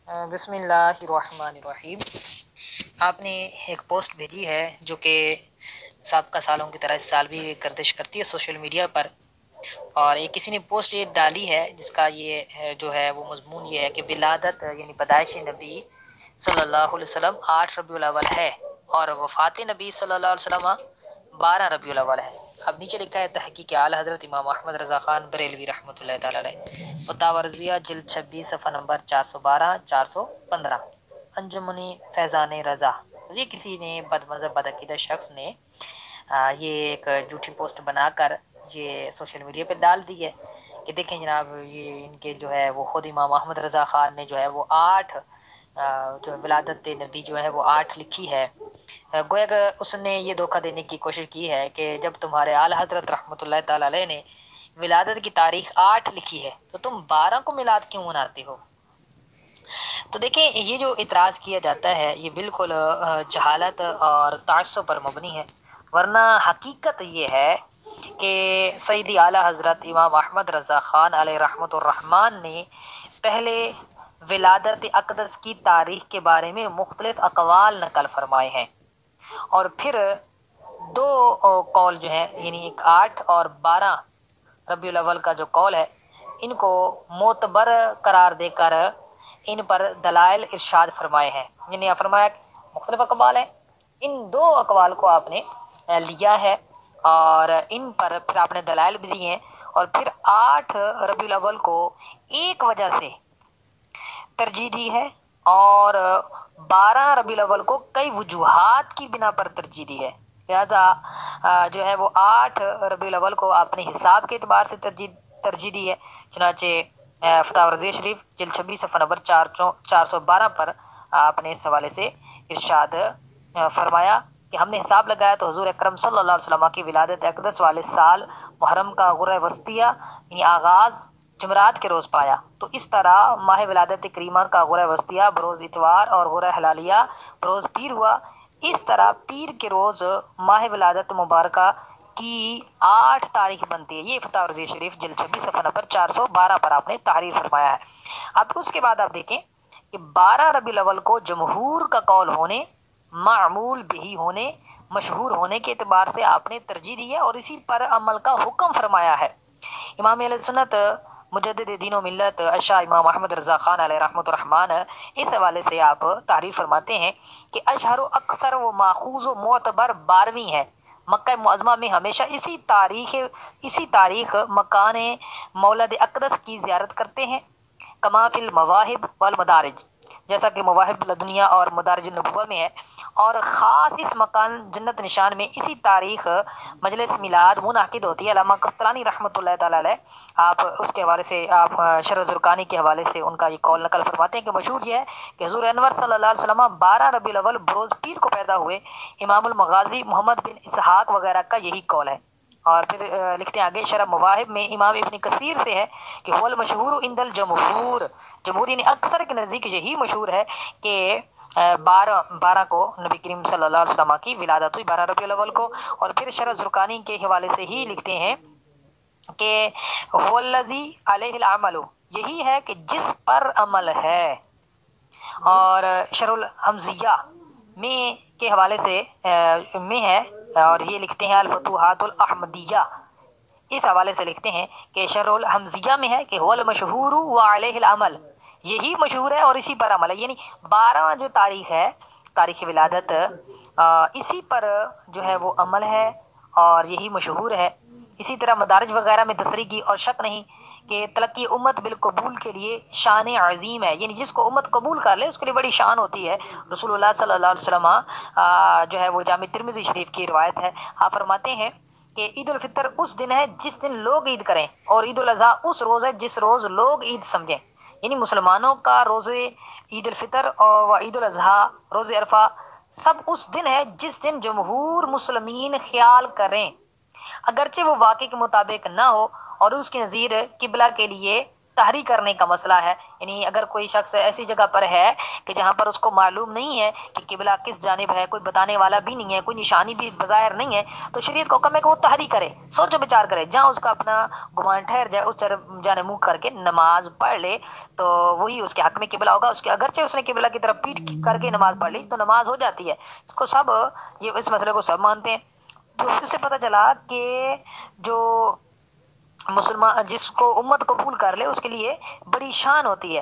بسم اللہ الرحمن الرحیم۔ آپ نے ایک پوسٹ بھیجی ہے جو کہ سابقہ سالوں کی طرح اس سال بھی گردش کرتی ہے سوشل میڈیا پر، اور یہ کسی نے پوسٹ یہ ڈالی ہے جس کا یہ جو ہے وہ مضمون یہ ہے کہ ولادت یعنی پیدائش نبی صلی اللہ علیہ وسلم 8 ربیع الاول ہے اور وفات نبی صلی اللہ علیہ وسلم 12 ربیع الاول ہے۔ اب نیچے لکھا ہے تحقیق اعلیٰ حضرت امام احمد رضا خان بریلوی رحمۃ اللہ تعالی علیہ، فتاوی رضیہ جلد 26 صفحہ نمبر 412 415، انجمنی فیضان رضا۔ یہ کسی نے بد مذہب بدعقیدہ شخص نے یہ ایک جھوٹی پوسٹ بنا کر یہ سوشل میڈیا پہ ڈال دی ہے کہ دیکھیں جناب، یہ ان کے جو ہے وہ خود امام احمد رضا خان نے جو ہے وہ 8 جو ولادت نبی جو ہے وہ 8 لکھی ہے۔ گویا کہ اس نے یہ دھوکہ دینے کی کوشش کی ہے کہ جب تمہارے اعلیٰ حضرت رحمۃ اللہ تعالی علیہ نے ولادت کی تاریخ 8 لکھی ہے تو تم 12 کو میلاد کیوں مناتے ہو؟ تو دیکھیں، یہ جو اعتراض کیا جاتا ہے یہ بالکل جہالت اور تعصب پر مبنی ہے، ورنہ حقیقت یہ ہے کہ سیدی اعلیٰ حضرت امام احمد رضا خان علیہ رحمۃ الرحمن نے پہلے ولادت اقدس کی تاریخ کے بارے میں مختلف اقوال نقل فرمائے ہیں، اور پھر 2 قول جو ہیں یعنی ایک 8 اور 12 ربیع الاول کا جو قول ہے ان کو معتبر قرار دے کر ان پر دلائل ارشاد فرمائے ہیں۔ یعنی فرمایا کہ مختلف اقوال ہیں، ان 2 اقوال کو آپ نے لیا ہے اور ان پر پھر آپ نے دلائل بھی دی ہیں، اور پھر 8 ربیع الاول کو ایک وجہ سے ترجیح دی ہے اور 12 ربیع الاول کو کئی وجوہات کی بنا پر ترجیح دی ہے، لہذا جو ہے وہ 8 ربیع الاول کو آپ نے حساب کے اعتبار سے ترجیح دی ہے۔ چنانچہ فتاوی رضیہ شریف جلد 26 صفحہ نمبر 412 پر آپ نے اس حوالے سے ارشاد فرمایا کہ ہم نے حساب لگایا تو حضور اکرم صلی اللہ علیہ وسلم کی ولادت اقدس والے سال محرم کا غرہ وسطیہ یعنی آغاز جمعرات کے روز پایا، تو اس طرح ماہ ولادت کریمہ کا غرہ وسطیہ بروز اتوار اور غرہ حلالیہ بروز پیر ہوا۔ اس طرح پیر کے روز ماہ ولادت مبارکہ کی 8 تاریخ بنتی ہے۔ یہ فتاوی رضیہ شریف جلد 26 صفحہ نمبر 412 پر آپ نے تحریر فرمایا ہے۔ اب اس کے بعد آپ دیکھیں کہ 12 ربیع الاول کو جمہور کا قول ہونے، معمول بہی ہونے، مشہور ہونے کے اعتبار سے آپ نے ترجیح دی ہے اور اسی پر عمل کا حکم فرمایا ہے۔ امام اہل سنت مجدد دین و ملت اشاع امام احمد رضا خان علیہ رحمۃ الرحمن اس حوالے سے آپ تعریف فرماتے ہیں کہ اشہر و اکثر و ماخوذ و معتبر 12ویں ہے۔ مکہ معظمہ میں ہمیشہ اسی تاریخ مکان مولد اقدس کی زیارت کرتے ہیں، کما فی المواہب والمدارج، جیسا کہ مواہب لدنیہ اور مدارج النبوہ میں ہے، اور خاص اس مکان جنت نشان میں اسی تاریخ مجلس میلاد منعقد ہوتی ہے۔ علامہ قسطلانی رحمۃ اللہ تعالی علیہ آپ اس کے حوالے سے آپ شرح زرقانی کے حوالے سے ان کا یہ قول نقل فرماتے ہیں کہ مشہور یہ ہے کہ حضور انور صلی اللہ علیہ وسلم 12 ربیع الاول بروز پیر کو پیدا ہوئے۔ امام المغازی محمد بن اسحاق وغیرہ کا یہی قول ہے۔ اور پھر لکھتے ہیں آگے، شرح مواہب میں امام ابن کثیر سے ہے کہ هو المشہور عند الجمہور، جمہور یعنی اکثر کے نزدیک یہی مشہور ہے کہ 12 کو نبی کریم صلی اللہ علیہ وسلم کی ولادت ہوئی 12 ربیع الاول کو۔ اور پھر شرح زرقانی کے حوالے سے ہی لکھتے ہیں کہ هو الذی علیہ العمل، یہی ہے کہ جس پر عمل ہے۔ اور شرح الحمزیہ میں کے حوالے سے میں ہے، اور یہ لکھتے ہیں الفتوحات الاحمدیہ، اس حوالے سے لکھتے ہیں کہ شرح الحمزیہ میں ہے کہ هو المشہور وعلیہ العمل، یہی مشہور ہے اور اسی پر عمل ہے، یعنی 12 جو تاریخ ہے تاریخ ولادت اسی پر جو ہے وہ عمل ہے اور یہی مشہور ہے۔ اسی طرح مدارج وغیرہ میں تصریح کی، اور شک نہیں کہ تلقی امت بالقبول کے لیے شان عظیم ہے، یعنی جس کو امت قبول کر لے اس کے لیے بڑی شان ہوتی ہے۔ رسول اللہ صلی اللہ علیہ وسلم جو ہے وہ جامع ترمذی شریف کی روایت ہے، آپ فرماتے ہیں کہ عید الفطر اس دن ہے جس دن لوگ عید کریں، اور عید الاضحیٰ اس روز ہے جس روز لوگ عید سمجھیں، یعنی مسلمانوں کا روز عید الفطر اور عید الاضحیٰ روز عرفہ سب اس دن ہے جس دن جمہور مسلمین خیال کریں، اگرچہ وہ واقع کے مطابق نہ ہو، اور اس کی نظیر قبلہ کے لیے تحری کرنے کا مسئلہ ہے، یعنی اگر کوئی شخص ایسی جگہ پر ہے کہ جہاں پر اس کو معلوم نہیں ہے کہ قبلہ کس جانب ہے، کوئی بتانے والا بھی نہیں ہے، کوئی نشانی بھی بظاہر نہیں ہے، تو شریعت کو حکم ہے کہ وہ تحری کرے، سوچ و بچار کرے، جہاں اس کا اپنا گمان ٹھہر جائے اس جانب منہ کر کے نماز پڑھ لے تو وہی اس کے حق میں قبلہ ہوگا۔ اس کے اگرچہ اس نے قبلہ کی طرف پیٹ کر کے نماز پڑھ لی تو نماز ہو جاتی ہے۔ اس کو سب یہ اس مسئلے کو سب مانتے ہیں۔ تو اس سے پتہ چلا کہ جو مسلمان جس کو امت قبول کر لے اس کے لیے بڑی شان ہوتی ہے۔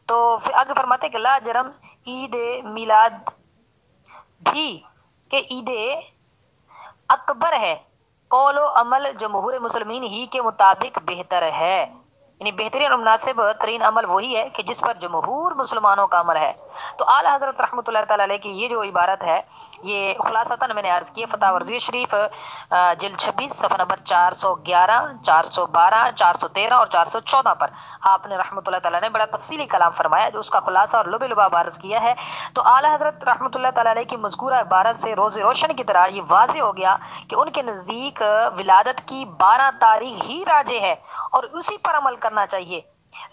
تو پھر آگے فرماتے ہیں کہ لا جرم عید میلاد بھی کہ عید اکبر ہے، قول و عمل جمہور مسلمین ہی کے مطابق بہتر ہے، یعنی بہترین اور مناسب ترین عمل وہی ہے کہ جس پر جمہور مسلمانوں کا عمل ہے۔ تو اعلیٰ حضرت رحمۃ اللہ تعالیٰ علیہ کی یہ جو عبارت ہے یہ خلاصتاً میں نے عرض کی ہے فتح ورزی شریف جلد 26 صفحہ نمبر 411 412 413 اور 414 پر آپ نے رحمۃ اللہ تعالیٰ نے بڑا تفصیلی کلام فرمایا جو اس کا خلاصہ اور لب لباب عرض کیا ہے۔ تو اعلیٰ حضرت رحمۃ اللہ تعالیٰ علیہ کی مذکورہ عبارت سے روز روشن کی طرح یہ واضح ہو گیا کہ ان کے نزدیک ولادت کی 12 تاریخ ہی راجح ہے اور اسی پر عمل کرنا چاہیے۔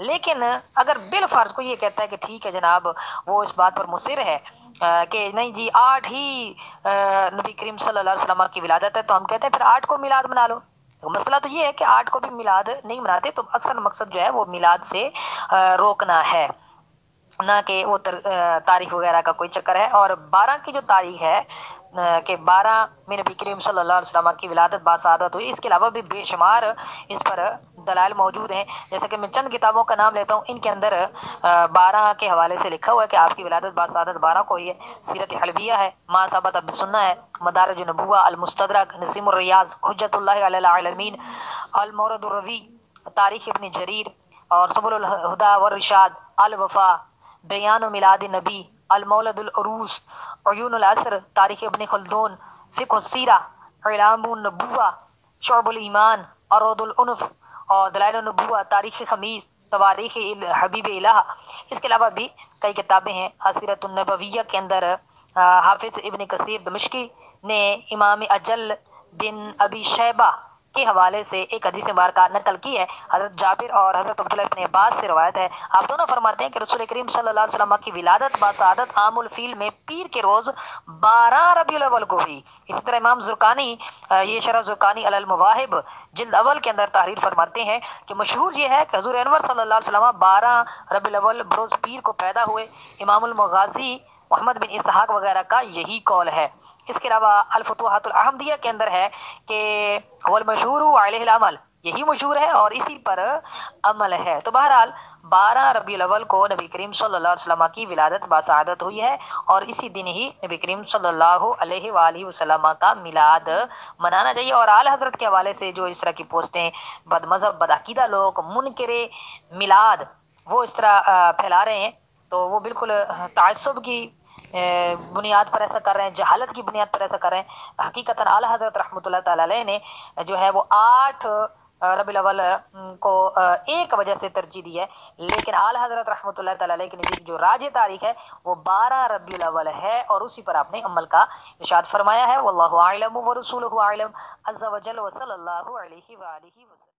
لیکن اگر بالفرض کو یہ کہتا ہے کہ ٹھیک ہے جناب وہ اس بات پر مصر ہے کہ نہیں جی 8 ہی نبی کریم صلی اللہ علیہ وسلم کی ولادت ہے، تو ہم کہتے ہیں پھر 8 کو میلاد منا لو۔ مسئلہ تو یہ ہے کہ 8 کو بھی میلاد نہیں مناتے، تو اکثر مقصد جو ہے وہ میلاد سے روکنا ہے، نہ کہ وہ تاریخ وغیرہ کا کوئی چکر ہے۔ اور 12 کی جو تاریخ ہے کہ 12 میں نبی کریم صلی اللہ علیہ وسلم کی ولادت باسعادت ہوئی، اس کے علاوہ بھی بے شمار اس پر دلائل موجود ہیں، جیسے کہ میں چند کتابوں کا نام لیتا ہوں، ان کے اندر 12 کے حوالے سے لکھا ہوا ہے کہ آپ کی ولادت باسعادت 12 کو ہوئی ہے۔ سیرت حلبیہ ہے، ما ثبت بالسنہ ہے، مدارج النبوہ، المستدرک، نسیم الریاض، حجت اللہ علی العالمین، المورد الروی، تاریخ ابن جریر اور سبل الہدی والرشاد، الوفا، بیان و میلاد نبی، المولد العروس، عیون العصر، تاریخ ابن خلدون، فقہ السیرہ، اعلام النبوہ، شعب الایمان، عروض العنف اور دلائل النبوہ، تاریخ خمیس، تواریخ حبیب الہ۔ اس کے علاوہ بھی کئی کتابیں ہیں۔ سیرت النبویہ کے اندر حافظ ابن کثیر دمشقی نے امام اجل بن ابی شیبہ کے حوالے سے ایک حدیث مبارکہ نقل کی ہے، حضرت جابر اور حضرت عبداللہ ابن عباس سے روایت ہے۔ آپ دونوں فرماتے ہیں کہ رسول کریم صلی اللہ علیہ وسلم کی ولادت باسعادت عام الفیل میں پیر کے روز 12 ربیع الاول کو ہوئی۔ اسی طرح امام زرقانی یہ شرح زرقانی علی المواہب جلد اول کے اندر تحریر فرماتے ہیں کہ مشہور یہ ہے کہ حضور انور صلی اللہ علیہ وسلم 12 ربیع الاول بروز پیر کو پیدا ہوئے۔ امام المغازی محمد بن اسحاق وغیرہ کا یہی قول ہے۔ اس کے علاوہ الفتوحات الاحمدیہ کے اندر ہے کہ والمشہور علیہ العمل، یہی مشہور ہے اور اسی پر عمل ہے۔ تو بہرحال 12 ربیع الاول کو نبی کریم صلی اللہ علیہ وسلم کی ولادت باسعادت ہوئی ہے اور اسی دن ہی نبی کریم صلی اللہ علیہ وآلہ وسلم کا میلاد منانا چاہیے۔ اور اعلیٰ حضرت کے حوالے سے جو اس طرح کی پوسٹیں بد مذہب بدعقیدہ لوگ منکر میلاد وہ اس طرح پھیلا رہے ہیں، تو وہ بالکل تعصب کی بنیاد پر ایسا کر رہے ہیں، جہالت کی بنیاد پر ایسا کر رہے ہیں۔ حقیقتاً اعلیٰ حضرت رحمۃ اللہ تعالیٰ علیہ نے جو ہے وہ 8 ربیع الاول کو ایک وجہ سے ترجیح دی ہے، لیکن اعلیٰ حضرت رحمۃ اللہ تعالیٰ علیہ کے نزدیک جو راجح تاریخ ہے وہ 12 ربیع الاول ہے اور اسی پر آپ نے عمل کا ارشاد فرمایا ہے۔ واللہ اعلم ورسولہ اعلم عز وجل وصلی اللہ علیہ وآلہ وسلم۔